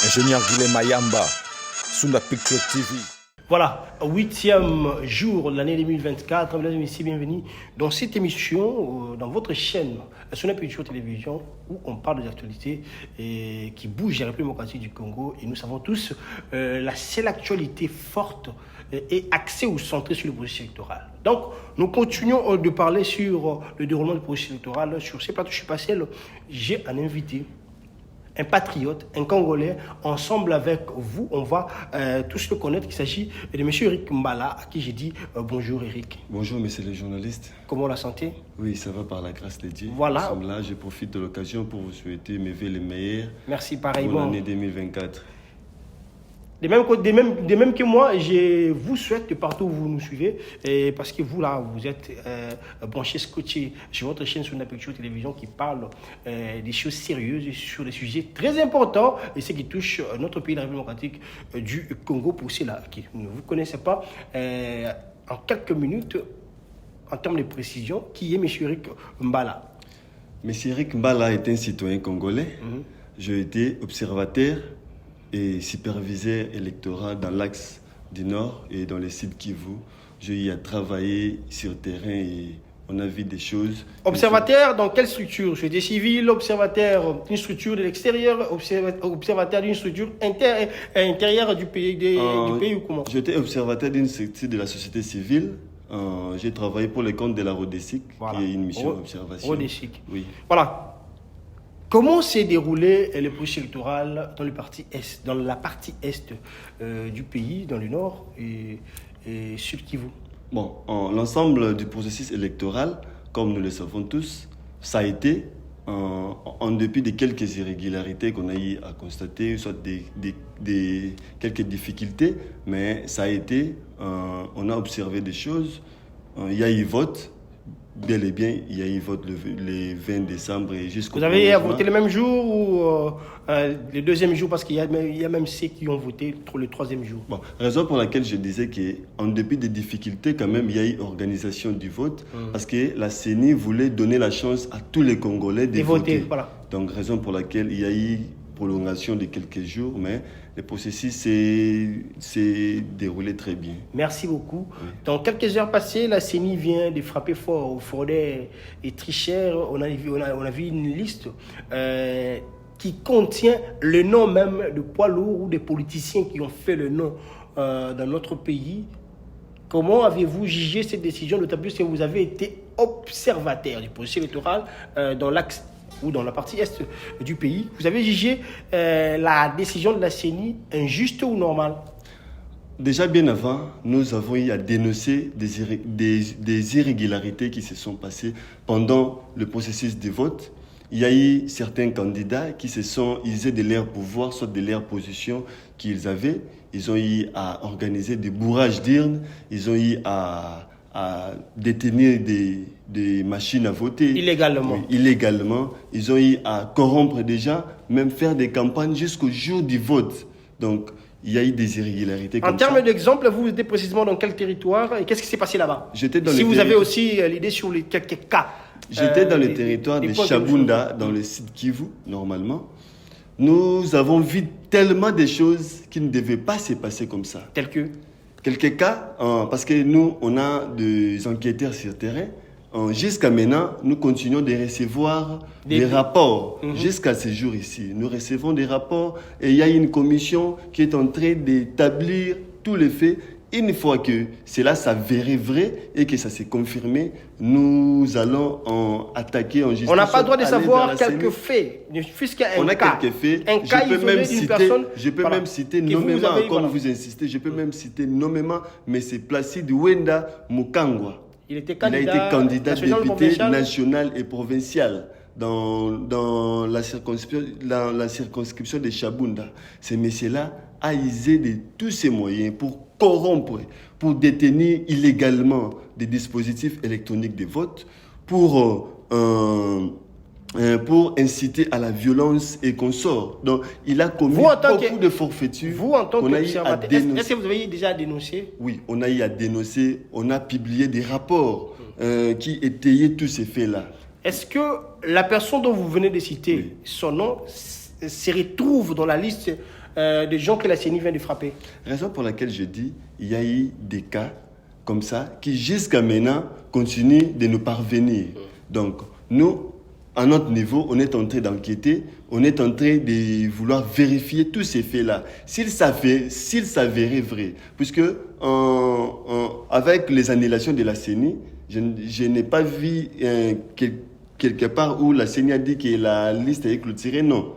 Ingénieur Guilhem Mayamba, Sunda Picture TV. Voilà, 8e jour de l'année 2024. Mesdames et messieurs, bienvenue dans cette émission, dans votre chaîne, Sunda Picture Télévision, où on parle des actualités qui bougent à la République démocratique du Congo. Et nous savons tous la seule actualité forte et axée ou centrée sur le processus électoral. Donc, nous continuons de parler sur le déroulement du processus électoral. Sur ces plateaux, je suis passé, j'ai un invité, un patriote, un Congolais. Ensemble avec vous, on va tous le connaître. Il s'agit de M. Eric Mbala, à qui j'ai dit bonjour Eric. Bonjour messieurs les journalistes. Comment la santé? Oui, ça va par la grâce de Dieu. Voilà. Nous sommes là, je profite de l'occasion pour vous souhaiter mes vœux les meilleurs. Merci, pour pareillement. l'année 2024. De même que moi, je vous souhaite de partout où vous nous suivez, parce que vous, là, vous êtes branchés, scotchés sur votre chaîne Sunda Picture Télévision qui parle des choses sérieuses sur des sujets très importants et ce qui touche notre pays, la République démocratique du Congo. Pour ceux-là qui ne vous connaissez pas, en quelques minutes, en termes de précision, qui est M. Eric Mbala? M. Eric Mbala est un citoyen congolais. J'ai été observateur et superviseur électoral dans l'axe du Nord et dans les sites Kivu. J'ai eu à travailler sur terrain et on a vu des choses. Observateur dans quelle structure? Société civile, observateur d'une structure de l'extérieur, observateur d'une structure intérieure du pays, du pays ou comment? J'étais observateur d'une structure de la société civile. J'ai travaillé pour le compte de la RODESIC, voilà, qui est une mission d'observation. RODESIC. Oui. Voilà. Comment s'est déroulé le processus électoral dans la partie est du pays, dans le nord et sud Kivu? Bon, l'ensemble du processus électoral, comme nous le savons tous, ça a été, en dépit de quelques irrégularités qu'on a eu à constater, soit quelques difficultés, mais ça a été, on a observé des choses, il y a eu vote. Bel et bien, il y a eu vote le 20 décembre et jusqu'au... Vous avez voté le même jour ou le deuxième jour? Parce qu'il y a même ceux qui ont voté le troisième jour. Bon, raison pour laquelle je disais qu'en dépit des difficultés, quand même, il y a eu organisation du vote. Parce que la CENI voulait donner la chance à tous les Congolais de voter. Voilà. Donc, raison pour laquelle il y a eu prolongation de quelques jours, mais le processus s'est déroulé très bien. Merci beaucoup. Oui. Dans quelques heures passées, la CENI vient de frapper fort aux fraudeurs et tricheurs. On a vu une liste qui contient le nom même de poids lourds ou des politiciens qui ont fait le nom dans notre pays. Comment avez-vous jugé cette décision, d'autant plus que vous avez été observateur du processus électoral dans l'axe ou dans la partie est du pays? Vous avez jugé la décision de la CENI injuste ou normale? Déjà bien avant, nous avons eu à dénoncer des irrégularités qui se sont passées pendant le processus de vote. Il y a eu certains candidats qui se sont usés de leur pouvoir, soit de leur position qu'ils avaient. Ils ont eu à organiser des bourrages d'urnes, ils ont eu à détenir des machines à voter. Illégalement. Oui, illégalement. Ils ont eu à corrompre des gens, même faire des campagnes jusqu'au jour du vote. Donc, il y a eu des irrégularités comme ça. En termes d'exemple, vous étiez précisément dans quel territoire et qu'est-ce qui s'est passé là-bas? Si vous avez aussi l'idée sur les quelques cas. J'étais dans le territoire de Chabunda, dans le site Kivu, normalement. Nous avons vu tellement de choses qui ne devaient pas se passer comme ça. Tels que? Quelques cas, parce que nous, on a des enquêteurs sur terrain. Jusqu'à maintenant, nous continuons de recevoir des rapports. Jusqu'à ce jour ici, nous recevons des rapports et il y a une commission qui est en train d'établir tous les faits. Une fois que cela s'avérait vrai et que ça s'est confirmé, nous allons attaquer en justice. On n'a pas le droit de savoir quelques faits, puisqu'il y a un cas. On a quelques faits. Un cas isolé d'une personne. Je peux même citer nommément, comme vous insistez, je peux même citer nommément, mais c'est Placide Wenda Mukangwa. Il a été candidat député national et provincial dans la circonscription de Chabunda. Ce monsieur-là a usé de tous ses moyens pour corrompre, pour détenir illégalement des dispositifs électroniques de vote, pour inciter à la violence et consorts. Donc, il a commis beaucoup de forfaitures. Vous, en tant qu'observateur, est-ce que vous avez déjà dénoncé? Oui, on a eu à dénoncer, on a publié des rapports qui étayaient tous ces faits-là. Est-ce que la personne dont vous venez de citer, son nom se retrouvent dans la liste des gens que la CENI vient de frapper? Raison pour laquelle je dis, il y a eu des cas comme ça qui jusqu'à maintenant continuent de nous parvenir. Donc, nous, à notre niveau, on est en train d'enquêter, on est en train de vouloir vérifier tous ces faits-là. S'ils s'avéraient vrais, puisque avec les annulations de la CENI, je n'ai pas vu quelque part où la CENI a dit que la liste est clôturée. Non.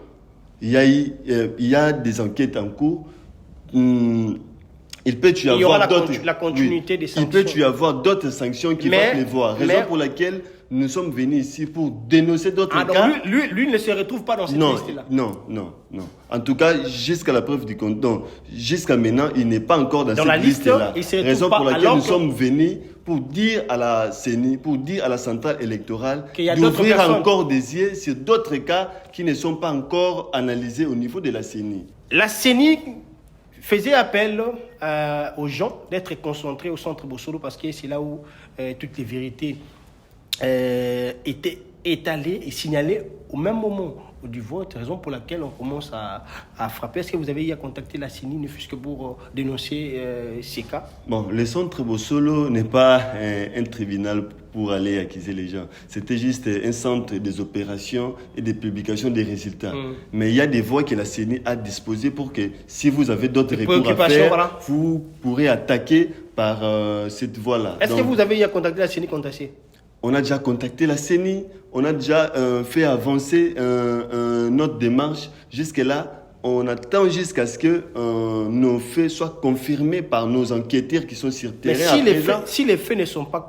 Il y a des enquêtes en cours. Il peut y avoir la continuité des sanctions. Il peut y avoir d'autres sanctions qui vont prévoir. Raison pour laquelle nous sommes venus ici pour dénoncer d'autres cas. Donc lui ne se retrouve pas dans cette liste-là. Non. En tout cas, jusqu'à la preuve du compte. Jusqu'à maintenant, il n'est pas encore dans cette liste-là. Raison pour laquelle nous sommes venus pour dire à la CENI, pour dire à la centrale électorale d'ouvrir encore des yeux sur d'autres cas qui ne sont pas encore analysés au niveau de la CENI. La CENI faisait appel aux gens d'être concentrés au centre Bossolo parce que c'est là où toutes les vérités étaient étalées et signalées au même moment du vote, raison pour laquelle on commence à frapper. Est-ce que vous avez eu à contacter la CENI, ne fût-ce que pour dénoncer ces cas? Bon, le centre Bossolo n'est pas un tribunal pour aller accuser les gens. C'était juste un centre des opérations et des publications des résultats. Mais il y a des voies que la CENI a disposées pour que si vous avez d'autres recours à faire, vous pourrez attaquer par cette voie-là. Est-ce que vous avez eu à contacter la CENI contre ça? On a déjà contacté la CENI, on a déjà fait avancer notre démarche. Jusque-là, on attend jusqu'à ce que nos faits soient confirmés par nos enquêteurs qui sont sur terrain. Mais si les faits ne sont pas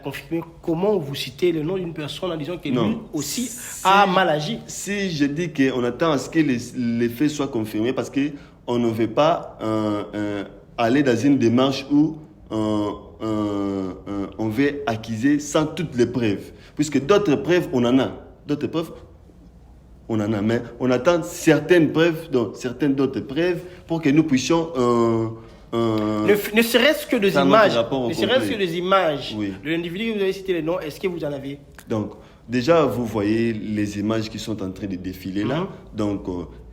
confirmés, comment vous citez le nom d'une personne en disant que lui aussi a mal agi? Si je dis qu'on attend à ce que les faits soient confirmés, parce qu'on ne veut pas aller dans une démarche où on veut accuser sans toutes les preuves. Puisque d'autres preuves, on en a. D'autres preuves, on en a. Mais on attend certaines preuves, donc certaines d'autres preuves, pour que nous puissions... ne serait-ce que des images. Ne serait-ce que des images. Oui. De l'individu que vous avez cité le nom, est-ce que vous en avez? Donc, déjà, vous voyez les images qui sont en train de défiler là. Donc,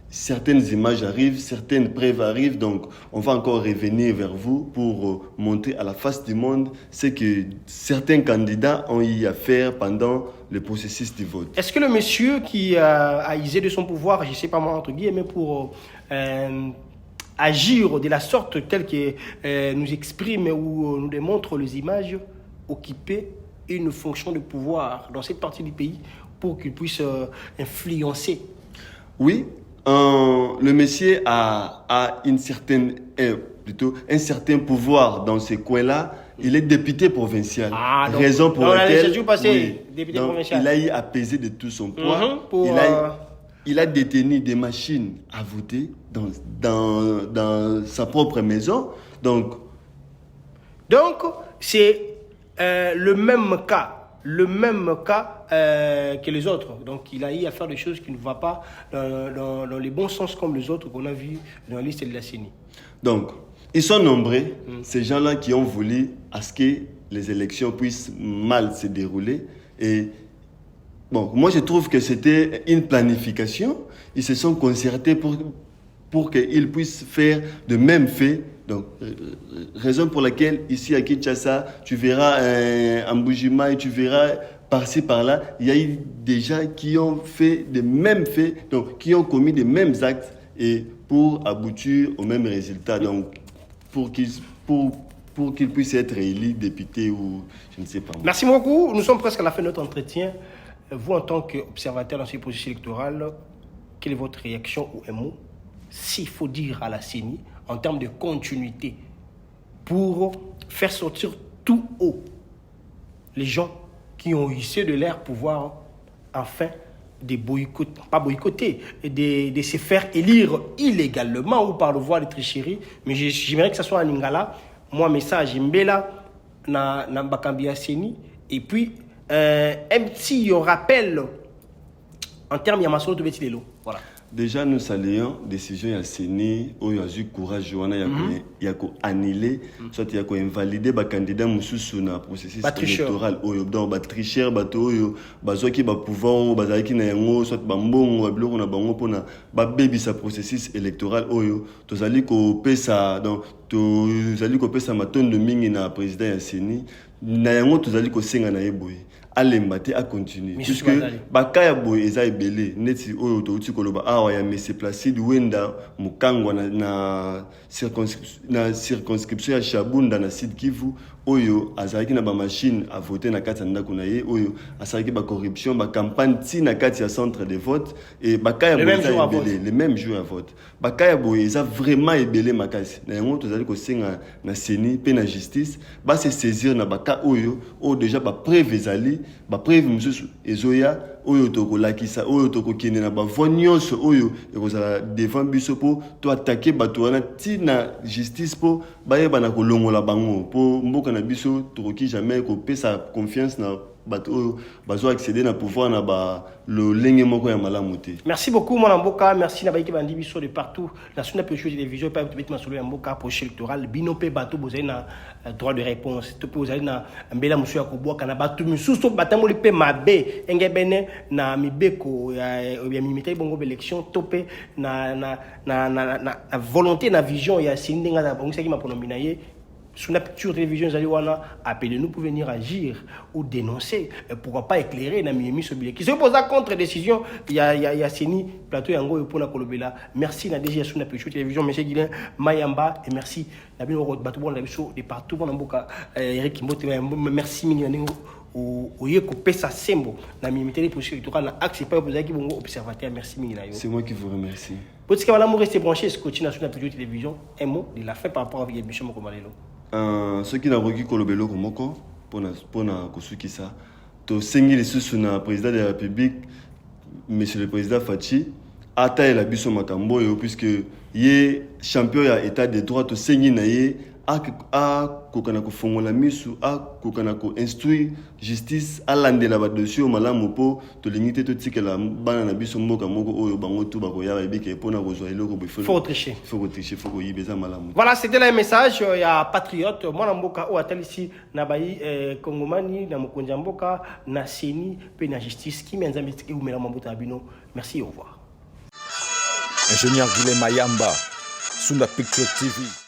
certaines images arrivent, certaines preuves arrivent, donc on va encore revenir vers vous pour montrer à la face du monde ce que certains candidats ont eu à faire pendant le processus du vote. Est-ce que le monsieur qui a usé de son pouvoir, je ne sais pas moi, entre guillemets, pour agir de la sorte telle que nous exprime ou nous démontre les images, occuper une fonction de pouvoir dans cette partie du pays pour qu'il puisse influencer? Oui. Le monsieur a un certain pouvoir dans ces coins-là. Il est député provincial. Raison pour laquelle il a eu à peser de tout son poids. Il a détenu des machines à voter dans sa propre maison. Donc c'est le même cas. Que les autres. Donc, il a eu à faire des choses qui ne vont pas dans les bons sens comme les autres qu'on a vus dans la liste de la CENI. Donc, ils sont nombreux, ces gens-là qui ont voulu à ce que les élections puissent mal se dérouler. Et bon, moi, je trouve que c'était une planification. Ils se sont concertés pour qu'ils puissent faire de mêmes faits. Donc, raison pour laquelle, ici à Kinshasa, tu verras en Mbujima, tu verras par-ci, par-là, il y a eu des gens qui ont fait des mêmes faits, donc qui ont commis les mêmes actes et pour aboutir au même résultat. Donc, pour qu'ils puissent être élus députés ou je ne sais pas. Merci beaucoup. Nous sommes presque à la fin de notre entretien. Vous, en tant qu'observateur dans ce processus électoral, quelle est votre réaction ou un mot, s'il faut dire à la CENI, en termes de continuité, pour faire sortir tout haut les gens qui ont hissé de leur pouvoir, afin de boycotter, de se faire élire illégalement ou par le voie de tricherie. Mais j'aimerais que ce soit en Lingala. Moi, message, Mbela, na Mbakambia Seni. Et puis, un petit rappel en termes de Yamasolo Tobetilelo. Voilà. Déjà, nous saluons la décision de la CENI, où il y a eu courage, il y a annulé, soit il y a invalidé les candidats dans le processus électoral. Donc, les tricheurs, les gens qui ont pouvoir, les gens qui ont soit bambon, les gens qui ont baby sa processus électoral. Tous allez couper ça, donc tous allez couper ça, maton de mingi na président de la CENI. Nayango tous allez couper ça na eboy. Allez à continuer puisque bakaya boy eza ebele neti oyo to uti koloba awa ya Monsieur Placide Wenda mukangwa na circonscription ya Shabunda na Sud Kivu oyo azalaki na ba machine à voter na kati na kuna ye oyo asalaki ba corruption ba campagne ti na kati ya centre de vote et bakaya boy eza ebele le même jour à vote bakaya boy eza vraiment ebele makasi na yango tozali ko senga na CENI pe na justice ba se saisir na baka oyo déjà ba preuve ezali ba preuve mususu ezoya oyo tokolakisa oyo tokokende na bavoi nyonso oyo ekozala devant biso mpo to attaquer bato wana ntina justice mpo bayeba na kolongola bango mpo mboka na biso tokoki jamais kopesa confiance na bato oyo bazo accéder na pouvoir na ba lolenge moko ya malamu te. Merci beaucoup mon mboka, merci na baiki bandi biso de partout la suna pe télévision pa peut mettre solo ya mboka proche électoral bino pe bato bozali na droit de réponse to pe bozali na mbela musu ya koboka na bato misusu batamboli pe mabe engebene na mibeko ya mimité bongo élection topé na volonté na vision ya sindinga na bongo saki maponomina ye. Sur la picture télévision, appelez-nous pour venir agir ou dénoncer. Pourquoi pas éclairer na Miami Sobile. Qui se pose à contre-décision, il y a Seni, plateau Yango et Pona Kolobela. Merci na DG sur la picture télévision, monsieur Guilain Mayamba, et merci la bino Batoubo la biso de partout dans Mboka Eric Mbote, merci Minyanengo. Oye ko pesa sembo na mimité processus électoral na axe pas vous qui bongo observateur merci Minginayo. C'est moi qui vous remercie. Parce que voilà mon rester branché ce coach national de télévision un mot de la fin par rapport à l'émission Moko Malelo. Ceux qui n'ont pas kolobelo komoko pona kosukisa to sengi les sous na président de la République monsieur le président Fachi ata la biso makambo yo puisque ye champion ya état de droit to sengi na ye a kokana ko fongola misu a kokana ko instruire justice alandela ba dossier malamu po to lingité to tikela bana na biso mboka moko oyo bango tu bako ya bike pona ko zo eloko bo faut tricher faut yibeza malamu. Voilà, c'était le message ya patriote moi mboka o atal ici na bayi kongomani na mokonja mboka na CENI pe na justice qui menza mitiki umela mambota bino. Merci, au revoir. Ingénieur Guilhem Mayamba, Sunda Picture TV.